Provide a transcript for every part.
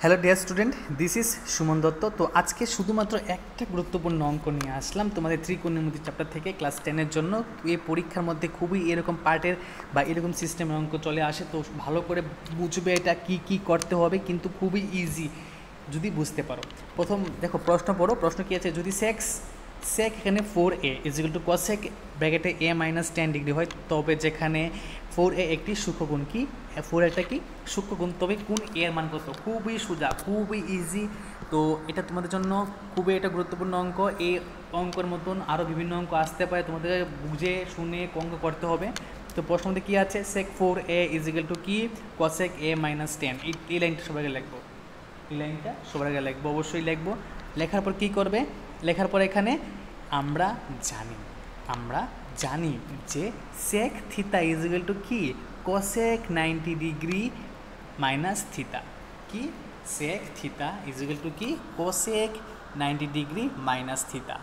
Hello dear student, this is Suman Dutta. তো আজকে শুধুমাত্র একটা গুরুত্বপূর্ণ অঙ্ক নিয়ে আসলাম তোমাদের ত্রিকোণমিতি চ্যাপ্টার থেকে ক্লাস 10-এর জন্য। এই পরীক্ষার মধ্যে খুবই এরকম পার্টের বা এরকম সিস্টেমের অঙ্ক চলে আসে, তো ভালো করে বুঝবে এটা কি কি করতে হবে, কিন্তু খুবই ইজি যদি বুঝতে পারো। প্রথম দেখো, প্রশ্ন পড়ো। প্রশ্ন কী আছে, যদি সেক এখানে 4a ইজিক্যাল টু কসেক ব্র্যাকেটে a - 10 ডিগ্রি হয়, তবে যেখানে 4a একটি সূক্ষ্মগুণ, কি 4 একটা কি সূক্ষ্মগুণ, তবে কোন a এর মান কত? খুবই সোজা, খুবই ইজি। তো এটা তোমাদের জন্য খুবই একটা গুরুত্বপূর্ণ অঙ্ক। এই অঙ্কের মতন আরও বিভিন্ন অঙ্ক আসতে পারে, তোমাদের বুঝে শুনে অঙ্ক করতে হবে। তো প্রশ্ন মধ্যে কী আছে, সেক 4a ইজিক্যাল টু কি কসেক a - 10। এই লাইনটা সবার আগে লিখবো, এই লাইনটা সবার আগে লিখবো, অবশ্যই লিখবো। লেখার পর কী করবে, লেখার পর এখানে আমরা জানি যে সেক থিতা ইজিক্যাল টু কি কসেক 90 ডিগ্রি মাইনাস থিতা। কি সেক থিতা ইজিক্যাল টু কি কসেক 90 ডিগ্রি মাইনাস থিতা।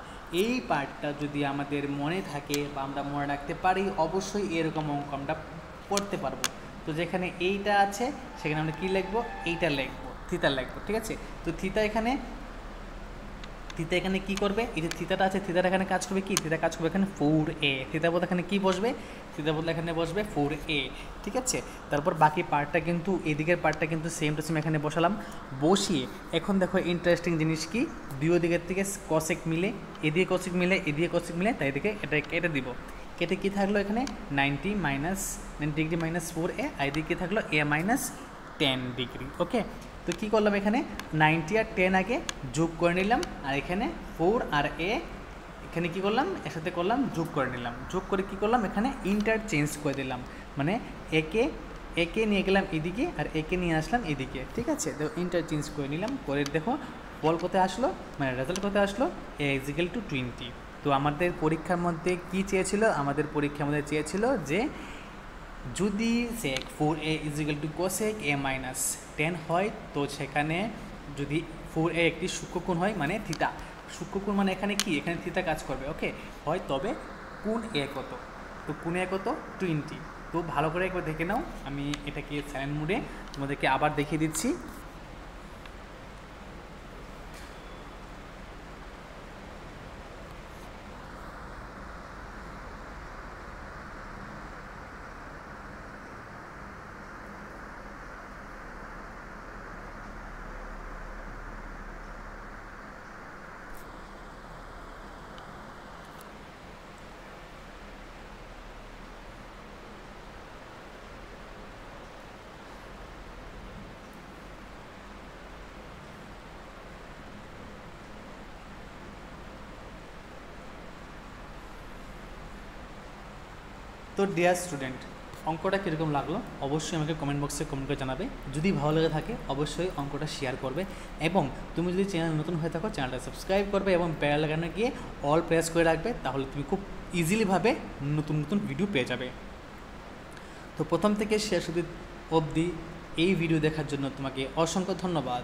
এই পার্টটা যদি আমাদের মনে থাকে বা আমরা মনে রাখতে পারি, অবশ্যই এরকম অঙ্ক আমরা পড়তে পারবো। তো যেখানে এইটা আছে সেখানে আমরা কী লিখবো, এইটা লিখবো, থিতা লিখবো, ঠিক আছে। তো থিতা এখানে কী করবে, এই যে থিতাটা আছে, থিতাটা এখানে কাজ করবে, কি থিতা কাজ করবে এখানে 4a। থিতা বলতে এখানে কী বসবে, থিতা বলতে এখানে বসবে 4a, ঠিক আছে। তারপর বাকি পার্টটা কিন্তু, এদিকের পার্টটা কিন্তু সেম টু সেম এখানে বসালাম। বসিয়ে এখন দেখো ইন্টারেস্টিং জিনিস কি, দুই দিকের থেকে কসেক মিলে, এদিকে কসেক মিলে, এদিকে কসেক মিলে, তাই এদিকে এটা কেটে দিব। কেটে কী থাকলো এখানে 90 ডিগ্রি মাইনাস 4a, আর এদিকে কী থাকলো a - 10 ডিগ্রি। ওকে, তো কী করলাম, এখানে 90 আর 10 আগে যোগ করে নিলাম, আর এখানে 4 আর a এখানে কী করলাম, এর সাথে করলাম যোগ করে নিলাম। যোগ করে কী করলাম, এখানে ইন্টারচেঞ্জ করে দিলাম, মানে একে নিয়ে গেলাম এদিকে আর একে নিয়ে আসলাম এদিকে, ঠিক আছে। তো ইন্টারচেঞ্জ করে নিলাম, করে দেখো ফল কোথায় আসলো, মানে রেজাল্ট কোথায় আসলো, a ইজিক্যাল টু 20। তো আমাদের পরীক্ষার মধ্যে কি চেয়েছিল, আমাদের পরীক্ষার মধ্যে চেয়েছিল যে যদি sec 4a is equal to cosec a - 10 হয়, তো সেখানে যদি 4a একটি সূক্ষ্মকোণ হয়, মানে থিতা সূক্ষ্মকোণ, মানে এখানে কি, এখানে থিতা কাজ করবে, ওকে হয়, তবে কোণ a কত, তো কোণ a কত 20। তো ভালো করে একবার দেখে নাও, আমি এটাকে সাইলেন্ট মোডে তোমাদেরকে আবার দেখিয়ে দিচ্ছি। তো ডিয়ার স্টুডেন্ট, অঙ্কটা কীরকম লাগলো অবশ্যই আমাকে কমেন্ট বক্সে কমেন্ট করে জানাবে। যদি ভালো লেগে থাকে অবশ্যই অঙ্কটা শেয়ার করবে, এবং তুমি যদি চ্যানেল নতুন হয়ে থাকো চ্যানেলটা সাবস্ক্রাইব করবে এবং বেল লাগানো গিয়ে অল প্রেস করে রাখবে, তাহলে তুমি খুব ইজিলিভাবে নতুন নতুন ভিডিও পেয়ে যাবে। তো প্রথম থেকে শেষ অবধি এই ভিডিও দেখার জন্য তোমাকে অসংখ্য ধন্যবাদ।